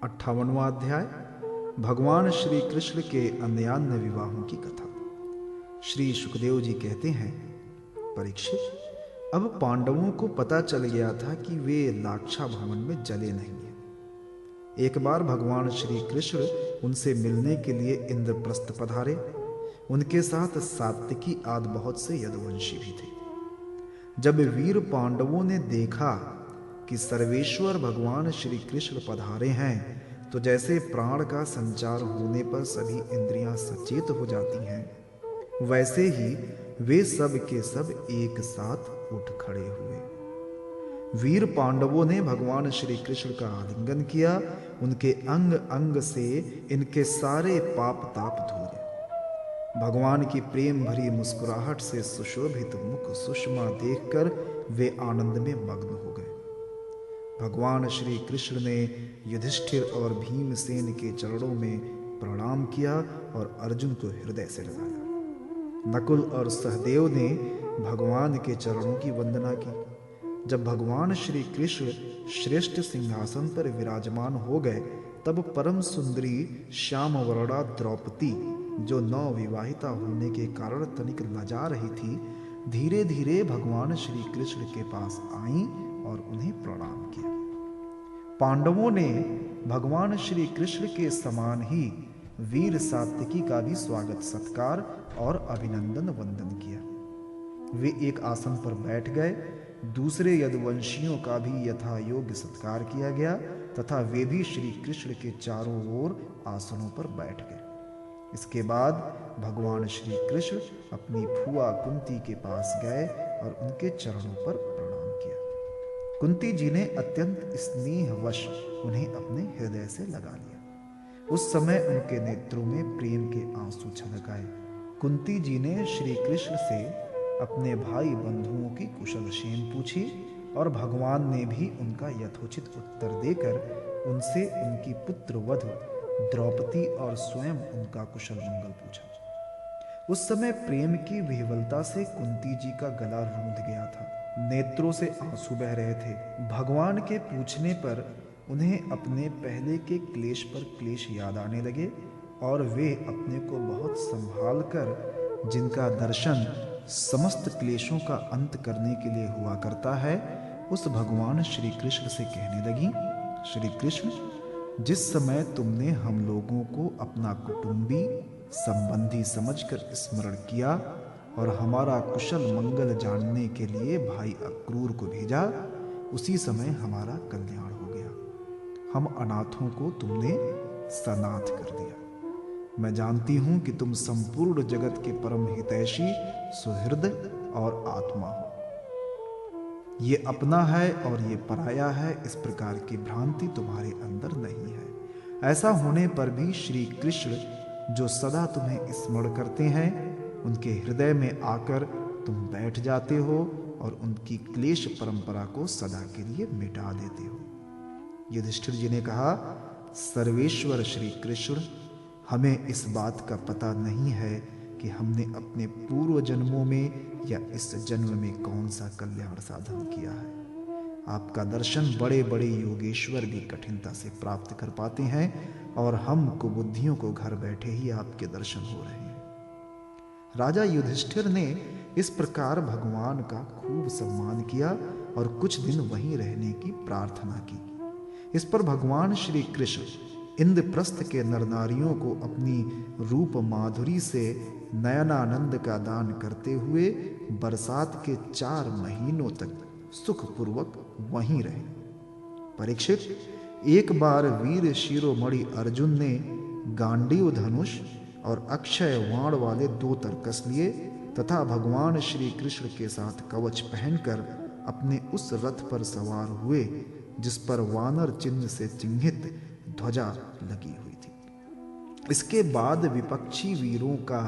58वां अध्याय भगवान श्री कृष्ण के अन्यान्य विवाहों की कथा। श्री सुखदेव जी कहते हैं, परीक्षित, अब पांडवों को पता चल गया था कि वे लाक्षा भवन में जले नहीं हैं। एक बार भगवान श्री कृष्ण उनसे मिलने के लिए इंद्रप्रस्थ पधारे। उनके साथ सात्विकी आदि बहुत से यदुवंशी भी थे। जब वीर पांडवों ने देखा कि सर्वेश्वर भगवान श्री कृष्ण पधारे हैं, तो जैसे प्राण का संचार होने पर सभी इंद्रियां सचेत हो जाती हैं, वैसे ही वे सब के सब एक साथ उठ खड़े हुए। वीर पांडवों ने भगवान श्री कृष्ण का आलिंगन किया। उनके अंग अंग से इनके सारे पाप ताप धोए। भगवान की प्रेम भरी मुस्कुराहट से सुशोभित मुख सुषमा देखकर वे आनंद में मग्न हो गए। भगवान श्री कृष्ण ने युधिष्ठिर और भीमसेन के चरणों में प्रणाम किया और अर्जुन को हृदय से लगाया। नकुल और सहदेव ने भगवान के चरणों की वंदना की। जब भगवान श्री कृष्ण श्रेष्ठ सिंहासन पर विराजमान हो गए, तब परम सुंदरी श्याम वर्णा द्रौपदी, जो नवविवाहिता होने के कारण तनिक लजा रही थी, धीरे धीरे भगवान श्री कृष्ण के पास आई और उन्हें प्रणाम किया। पांडवों ने भगवान श्री कृष्ण के समान ही वीर सात्विकी का भी स्वागत सत्कार और अभिनंदन वंदन किया। वे एक आसन पर बैठ गए। दूसरे यदुवंशियों का भी यथा योग्य सत्कार किया गया तथा वे भी श्री कृष्ण के चारों ओर आसनों पर बैठ गए। इसके बाद भगवान श्री कृष्ण अपनी फुआ कुंती के पास गए और उनके चरणों पर प्रणाम किया। कुंती जी ने अत्यंत स्नेहवश उन्हें अपने हृदय से लगा लिया। उस समय उनके नेत्रों में प्रेम के आंसू छलक आए। कुंती जी ने श्री कृष्ण से अपने भाई बंधुओं की कुशल क्षेम पूछी और भगवान ने भी उनका यथोचित उत्तर देकर उनसे उनकी पुत्र वधू द्रौपदी और स्वयं उनका कुशल मंगल पूछा। उस समय प्रेम की विह्वलता से कुंती जी का गला रूंध गया था। नेत्रों से आंसू बह रहे थे। भगवान के पूछने पर उन्हें अपने पहले के क्लेश पर क्लेश याद आने लगे और वे अपने को बहुत संभाल कर, जिनका दर्शन समस्त क्लेशों का अंत करने के लिए हुआ करता है, उस भगवान श्री कृष्ण से कहने लगी, श्री कृष्ण, जिस समय तुमने हम लोगों को अपना कुटुंबी संबंधी समझकर स्मरण किया और हमारा कुशल मंगल जानने के लिए भाई अक्रूर को भेजा, उसी समय हमारा कल्याण हो गया। हम अनाथों को तुमने सनाथ कर दिया। मैं जानती हूं कि तुम संपूर्ण जगत के परम हितैषी, सुहृद और आत्मा हो। ये अपना है और ये पराया है, इस प्रकार की भ्रांति तुम्हारे अंदर नहीं है। ऐसा होने पर भी श्री कृष्ण, जो सदा तुम्हें स्मरण करते हैं, उनके हृदय में आकर तुम बैठ जाते हो और उनकी क्लेश परंपरा को सदा के लिए मिटा देते हो। युधिष्ठिर जी ने कहा, सर्वेश्वर श्री कृष्ण, हमें इस बात का पता नहीं है कि हमने अपने पूर्व जन्मों में या इस जन्म में कौन सा कल्याण साधन किया है। आपका दर्शन बड़े बड़े योगेश्वर भी कठिनता से प्राप्त कर पाते हैं और हम कुबुद्धियों को घर बैठे ही आपके दर्शन हो रहे हैं। राजा युधिष्ठिर ने इस प्रकार भगवान का खूब सम्मान किया और कुछ दिन वहीं रहने की प्रार्थना की। इस पर भगवान श्री कृष्ण इंद्रप्रस्थ के नरनारियों को अपनी रूप माधुरी से नयनानंद का दान करते हुए बरसात के 4 महीनों तक सुखपूर्वक वहीं रहे। परीक्षित, एक बार वीर शिरोमणि अर्जुन ने गांडीव धनुष और अक्षय वाण वाले 2 तरकस लिए तथा भगवान श्री कृष्ण के साथ कवच पहनकर अपने उस रथ पर सवार हुए जिस पर वानर चिन्ह से चिन्हित ध्वजा लगी हुई थी। इसके बाद विपक्षी वीरों का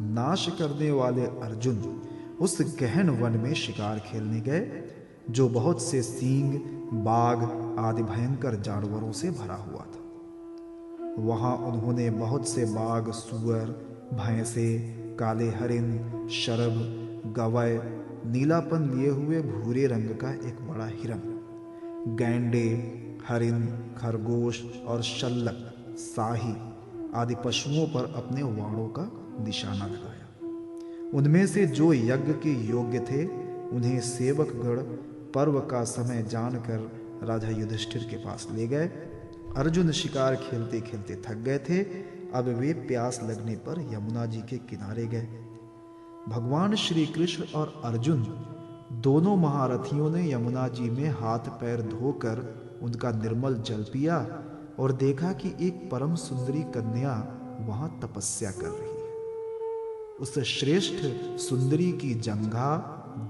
नाश करने वाले अर्जुन उस गहन वन में शिकार खेलने गए, जो बहुत से सींग, बाघ आदि भयंकर जानवरों से भरा हुआ था। वहां उन्होंने बहुत से बाघ, सुअर, भैंसे, काले हरिन, शरभ, गवय, नीलापन लिए हुए भूरे रंग का एक बड़ा हिरन, गैंडे, हरिण, खरगोश और शल्लक, साही आदि पशुओं पर अपने वाणों का निशाना लगाया। उनमें से जो यज्ञ के योग्य थे उन्हें सेवकगण पर्व का समय जानकर राजा युधिष्ठिर के पास ले गए। अर्जुन शिकार खेलते खेलते थक गए थे। अब वे प्यास लगने पर यमुना जी के किनारे गए। भगवान श्री कृष्ण और अर्जुन दोनों महारथियों ने यमुना जी में हाथ पैर धोकर उनका निर्मल जल पिया और देखा कि एक परम सुंदरी कन्या वहां तपस्या कर रही है। उस श्रेष्ठ सुंदरी की जंघा,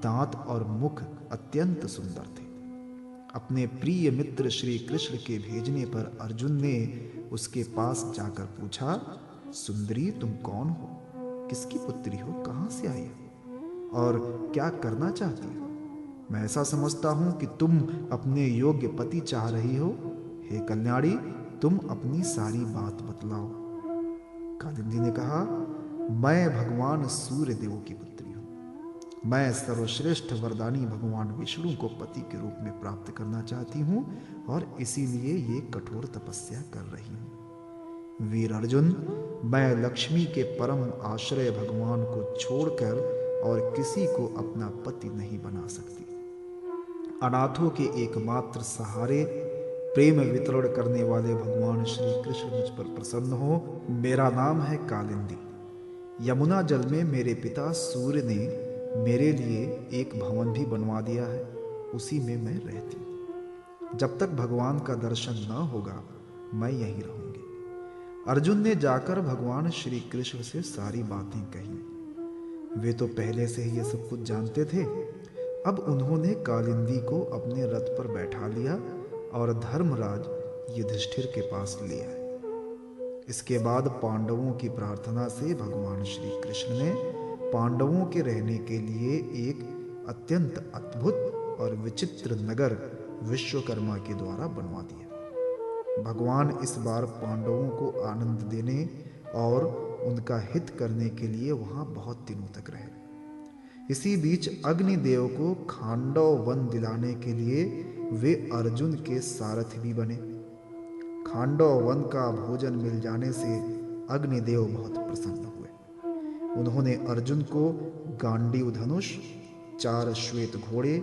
दांत और मुख अत्यंत सुंदर थे। अपने प्रिय मित्र श्री कृष्ण के भेजने पर अर्जुन ने उसके पास जाकर पूछा, सुंदरी तुम कौन हो, किसकी पुत्री हो, कहां से आई हो और क्या करना चाहती हो? मैं ऐसा समझता हूं कि तुम अपने योग्य पति चाह रही हो। हे कल्याणी, तुम अपनी सारी बात बतलाओ। कालिंदी ने कहा, मैं भगवान सूर्य देव की पुत्री हूं। मैं सर्वश्रेष्ठ वरदानी भगवान विष्णु को पति के रूप में प्राप्त करना चाहती हूं और इसीलिए ये कठोर तपस्या कर रही हूं। वीर अर्जुन, मैं लक्ष्मी के परम आश्रय भगवान को छोड़कर और किसी को अपना पति नहीं बना सकती। अनाथों के एकमात्र सहारे प्रेम वितरण करने वाले भगवान श्री कृष्ण मुझ पर प्रसन्न हो। मेरा नाम है कालिंदी। यमुना जल में मेरे पिता सूर्य ने मेरे लिए एक भवन भी बनवा दिया है, उसी में मैं रहती हूँ। जब तक भगवान का दर्शन न होगा मैं यहीं रहूंगी। अर्जुन ने जाकर भगवान श्री कृष्ण से सारी बातें कही। वे तो पहले से ही ये सब कुछ जानते थे। अब उन्होंने कालिंदी को अपने रथ पर बैठा लिया और धर्मराज युधिष्ठिर के पास ले आए। इसके बाद पांडवों की प्रार्थना से भगवान श्री कृष्ण ने पांडवों के रहने के लिए एक अत्यंत अद्भुत और विचित्र नगर विश्वकर्मा के द्वारा बनवा दिया। भगवान इस बार पांडवों को आनंद देने और उनका हित करने के लिए वहां बहुत दिनों तक रहे। इसी बीच अग्निदेव को खांडव वन दिलाने के लिए वे अर्जुन के सारथी भी बने। खांडव वन का भोजन मिल जाने से अग्निदेव बहुत प्रसन्न हुए। उन्होंने अर्जुन को गांडीव धनुष, 4 श्वेत घोड़े,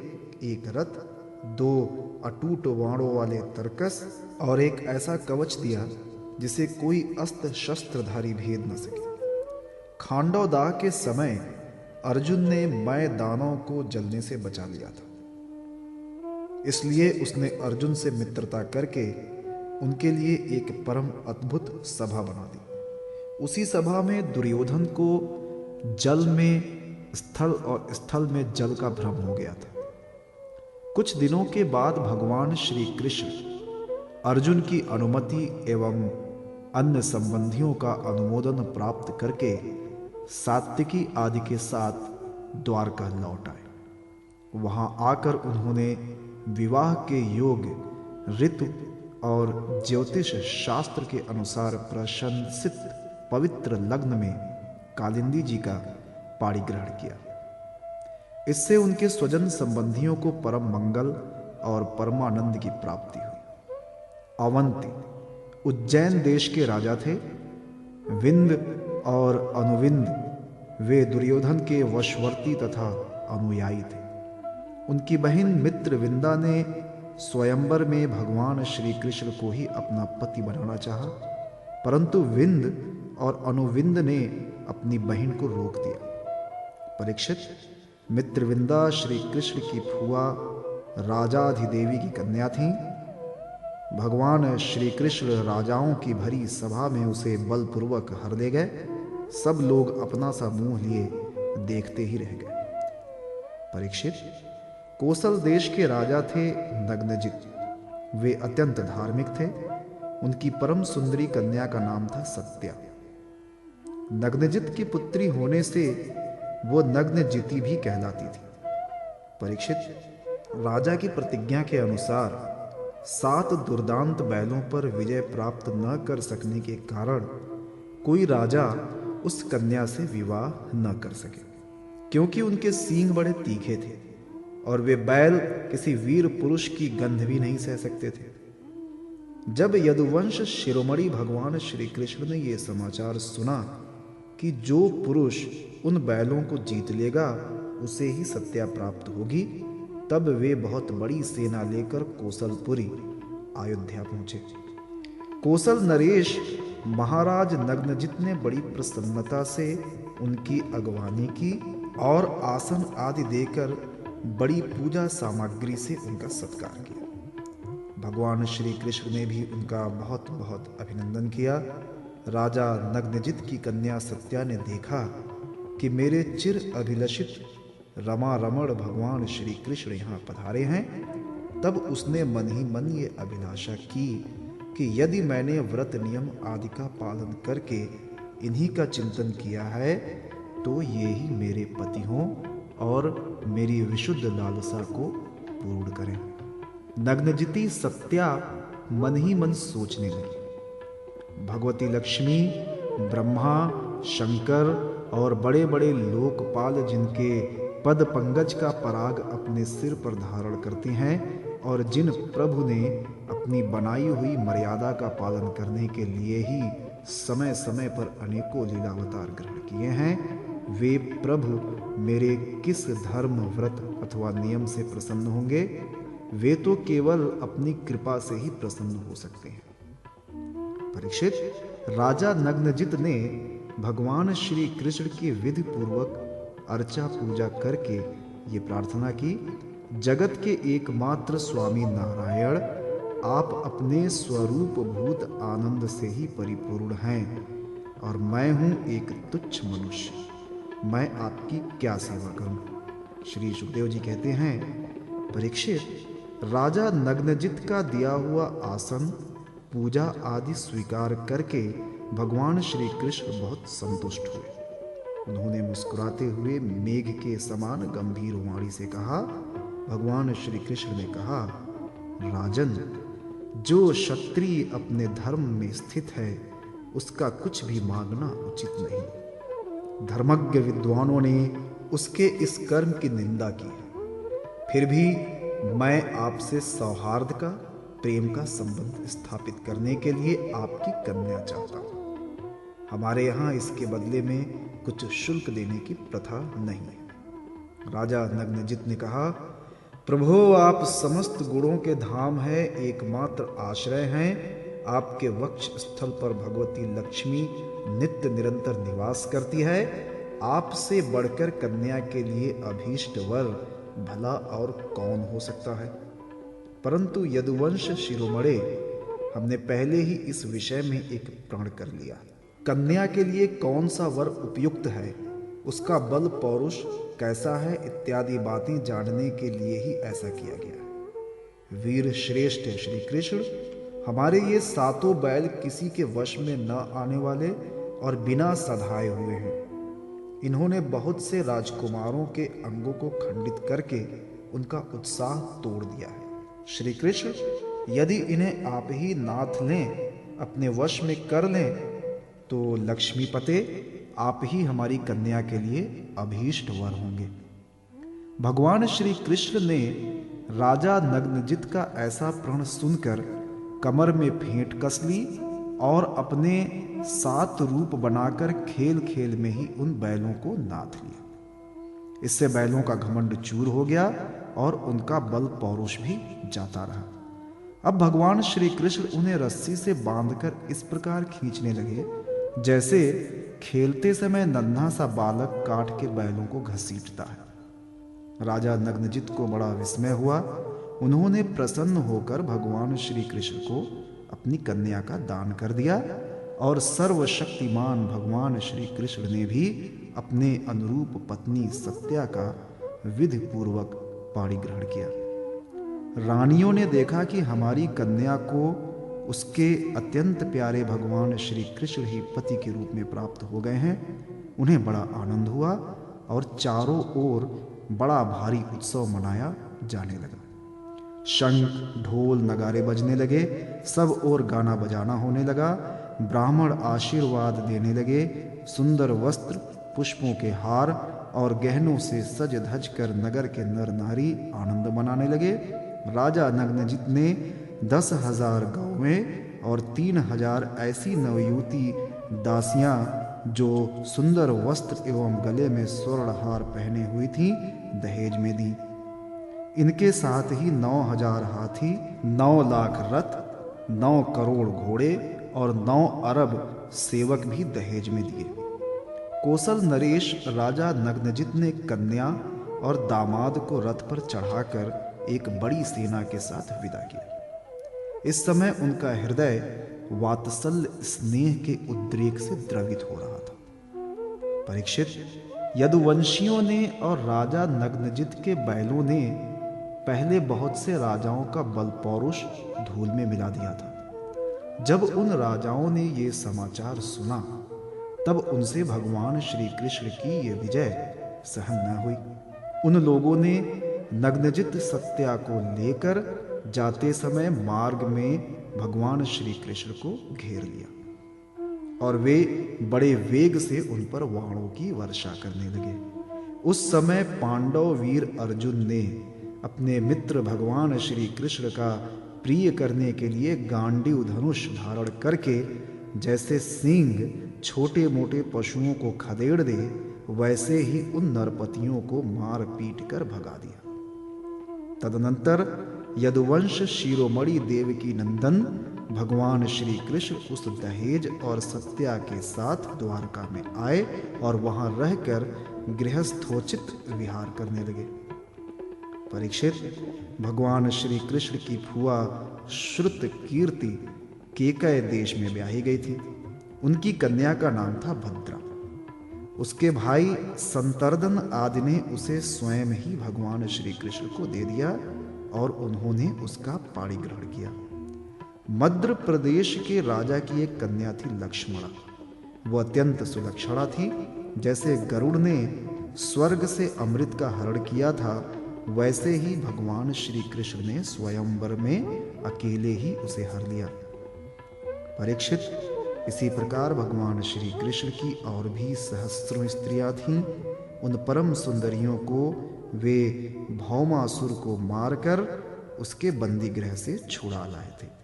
एक रथ, 2 अटूट बाणों वाले तरकस और एक ऐसा कवच दिया जिसे कोई अस्त्र शस्त्रधारी भेद न सके। खांडव दाह के समय अर्जुन ने मैदानों को जलने से बचा लिया था, इसलिए उसने अर्जुन से मित्रता करके उनके लिए एक परम अद्भुत सभा बना दी। उसी सभा में दुर्योधन को जल में स्थल और स्थल में जल का भ्रम हो गया था। कुछ दिनों के बाद भगवान श्री कृष्ण अर्जुन की अनुमति एवं अन्य संबंधियों का अनुमोदन प्राप्त करके सात्विकी आदि के साथ द्वारका लौट आए। वहां आकर उन्होंने विवाह के योग्य ऋतु और ज्योतिष शास्त्र के अनुसार प्रशंसित पवित्र लग्न में कालिंदी जी का पाणी ग्रहण किया। इससे उनके स्वजन संबंधियों को परम मंगल और परमानंद की प्राप्ति हुई। अवंती उज्जैन देश के राजा थे। विंद और अनुविंद वे दुर्योधन के वशवर्ती तथा अनुयायी थे। उनकी बहन मित्र विंदा ने स्वयंवर में भगवान श्री कृष्ण को ही अपना पति बनाना चाहा, परंतु विंद और अनुविंद ने अपनी बहन को रोक दिया। परीक्षित, मित्रविंदा श्री कृष्ण की फुआ राजाधिदेवी की कन्या थी। भगवान श्री कृष्ण राजाओं की भरी सभा में उसे बलपूर्वक हर ले गए। सब लोग अपना सा मुंह लिए देखते ही रह गए। परीक्षित, कोसल देश के राजा थे नग्नजित। वे अत्यंत धार्मिक थे। उनकी परम सुंदरी कन्या का नाम था सत्या। नग्नजित की पुत्री होने से वो नग्नजिती भी कहलाती थी। परीक्षित, राजा की प्रतिज्ञा के अनुसार 7 दुर्दांत बैलों पर विजय प्राप्त न कर सकने के कारण कोई राजा उस कन्या से विवाह न कर सके, क्योंकि उनके सींग बड़े तीखे थे और वे बैल किसी वीर पुरुष की गंध भी नहीं सह सकते थे। जब यदुवंश शिरोमणि भगवान श्री कृष्ण ने यह समाचार सुना कि जो पुरुष उन बैलों को जीत लेगा उसे ही सत्या प्राप्त होगी, तब वे बहुत बड़ी सेना लेकर कोसलपुरी अयोध्या पहुंचे। कोसल नरेश महाराज नग्नजित ने बड़ी प्रसन्नता से उनकी अगवानी की और आसन आदि देकर बड़ी पूजा सामग्री से उनका सत्कार किया। भगवान श्री कृष्ण ने भी उनका बहुत बहुत अभिनंदन किया। राजा नग्नजित की कन्या सत्या ने देखा कि मेरे चिर अभिलषित रमा रमण भगवान श्री कृष्ण यहाँ पधारे हैं, तब उसने मन ही मन ये अभिलाषा की कि यदि मैंने व्रत नियम आदि का पालन करके इन्हीं का चिंतन किया है तो ये ही मेरे पति हों और मेरी विशुद्ध लालसा को पूर्ण करें। नग्नजिती सत्या मन ही मन सोचने लगी। भगवती लक्ष्मी, ब्रह्मा, शंकर और बड़े बड़े लोकपाल जिनके पद पंकज का पराग अपने सिर पर धारण करते हैं और जिन प्रभु ने अपनी बनाई हुई मर्यादा का पालन करने के लिए ही समय समय पर अनेकों लीलावतार ग्रहण किए हैं, वे प्रभु मेरे किस धर्म, व्रत अथवा नियम से प्रसन्न होंगे? वे तो केवल अपनी कृपा से ही प्रसन्न हो सकते हैं। परीक्षित, राजा नग्नजित ने भगवान श्री कृष्ण की विधि पूर्वक अर्चा पूजा करके ये प्रार्थना की, जगत के एकमात्र स्वामी नारायण, आप अपने स्वरूप भूत आनंद से ही परिपूर्ण हैं और मैं हूं एक तुच्छ मनुष्य, मैं आपकी क्या सेवा करूं? श्री सुखदेव जी कहते हैं, परीक्षित, राजा नग्नजित का दिया हुआ आसन, पूजा आदि स्वीकार करके भगवान श्री कृष्ण बहुत संतुष्ट हुए। उन्होंने मुस्कुराते हुए मेघ के समान गंभीर वाणी से कहा, भगवान श्री कृष्ण ने कहा, राजन, जो क्षत्रिय अपने धर्म में स्थित है उसका कुछ भी मांगना उचित नहीं। धर्मज्ञ विद्वानों ने उसके इस कर्म की निंदा की है। फिर भी मैं आपसे सौहार्द का, प्रेम का संबंध स्थापित करने के लिए आपकी कन्या चाहता हूं। हमारे यहाँ इसके बदले में कुछ शुल्क देने की प्रथा नहीं है। राजा नग्नजित ने कहा, प्रभो, आप समस्त गुणों के धाम है, एकमात्र आश्रय हैं। आपके वक्ष स्थल पर भगवती लक्ष्मी नित्य निरंतर निवास करती है। आपसे बढ़कर कन्या के लिए अभीष्ट वर भला और कौन हो सकता है? परंतु यदुवंश शिरोमणे, हमने पहले ही इस विषय में एक प्रण कर लिया। कन्या के लिए कौन सा वर उपयुक्त है, उसका बल पौरुष कैसा है इत्यादि बातें जानने के लिए ही ऐसा किया गया। वीर श्रेष्ठ श्री कृष्ण, हमारे ये सातों बैल किसी के वश में न आने वाले और बिना सधाए हुए हैं। इन्होंने बहुत से राजकुमारों के अंगों को खंडित करके उनका उत्साह तोड़ दिया है। श्री कृष्ण, यदि इन्हें आप ही नाथ लें, अपने वश में कर लें, तो लक्ष्मीपते आप ही हमारी कन्या के लिए अभीष्ट वर होंगे। भगवान श्री कृष्ण ने राजा नग्नजित का ऐसा प्रण सुनकर कमर में फेंट कस ली और अपने 7 रूप बनाकर खेल खेल में ही उन बैलों को नाथ लिया। इससे बैलों का घमंड चूर हो गया और उनका बल पौरुष भी जाता रहा। अब भगवान श्री कृष्ण उन्हें रस्सी से बांधकर इस प्रकार खींचने लगे जैसे खेलते समय नन्हा सा बालक काट के बैलों को घसीटता है। राजा नग्नजित को बड़ा विस्मय हुआ। उन्होंने प्रसन्न होकर भगवान श्री कृष्ण को अपनी कन्या का दान कर दिया और सर्वशक्तिमान भगवान श्री कृष्ण ने भी अपने अनुरूप पत्नी सत्या का विधि पूर्वक पाणी ग्रहण किया। रानियों ने देखा कि हमारी कन्या को उसके अत्यंत प्यारे भगवान श्री कृष्ण ही पति के रूप में प्राप्त हो गए हैं। उन्हें बड़ा आनंद हुआ और चारों ओर बड़ा भारी उत्सव मनाया जाने लगा। शंख, ढोल, नगारे बजने लगे, सब ओर गाना बजाना होने लगा। ब्राह्मण आशीर्वाद देने लगे। सुंदर वस्त्र, पुष्पों के हार और गहनों से सज धज कर नगर के नर नारी आनंद मनाने लगे। राजा नग्नजित ने 10,000 गौवें और 3,000 ऐसी नवयुवती दासियां जो सुंदर वस्त्र एवं गले में स्वर्णहार पहने हुई थीं, दहेज में दी। इनके साथ ही 9,000 हाथी, 9 लाख रथ, 9 करोड़ घोड़े और 9 अरब सेवक भी दहेज में दिए। कौशल नरेश राजा नग्नजित ने कन्या और दामाद को रथ पर चढ़ाकर एक बड़ी सेना के साथ विदा किया। इस समय उनका हृदय वात्सल्य स्नेह के उद्रेक से द्रवित हो रहा था। परीक्षित, यदुवंशियों ने और राजा नग्नजित के बैलों ने पहले बहुत से राजाओं का बल पौरुष धूल में मिला दिया था। जब उन राजाओं ने ये समाचार सुना, तब उनसे भगवान श्री कृष्ण की ये विजय सहन न हुई। उन लोगों ने नग्नजित सत्या को लेकर जाते समय मार्ग में भगवान श्री कृष्ण को घेर लिया और वे बड़े वेग से उन पर बाणों की वर्षा करने लगे। उस समय पांडव वीर अर्जुन ने अपने मित्र भगवान श्री कृष्ण का प्रिय करने के लिए गांडीव धनुष धारण करके जैसे सिंह छोटे मोटे पशुओं को खदेड़ दे, वैसे ही उन नरपतियों को मार पीट कर भगा दिया। तदनंतर यदुवंश शिरोमणि देवकी नंदन भगवान श्री कृष्ण उस दहेज और सत्या के साथ द्वारका में आए और वहां रहकर गृहस्थोचित विहार करने लगे। परीक्षित, भगवान श्री कृष्ण की फुआ श्रुत कीर्ति केकय देश में ब्याही गई थी। उनकी कन्या का नाम था भद्रा। उसके भाई संतर्दन आदि ने उसे स्वयं ही भगवान श्री कृष्ण को दे दिया और उन्होंने उसका पाणी ग्रहण किया। मध्य प्रदेश के राजा की एक कन्या थी लक्ष्मणा। वह अत्यंत सुलक्षणा थी। जैसे गरुड़ ने स्वर्ग से अमृत का हरण किया था, वैसे ही भगवान श्री कृष्ण ने स्वयंवर में अकेले ही उसे हर लिया। परीक्षित, इसी प्रकार भगवान श्री कृष्ण की और भी सहस्त्रों स्त्रियां थीं। उन परम सुंदरियों को वे भौमासुर को मारकर उसके बंदी गृह से छुड़ा लाए थे।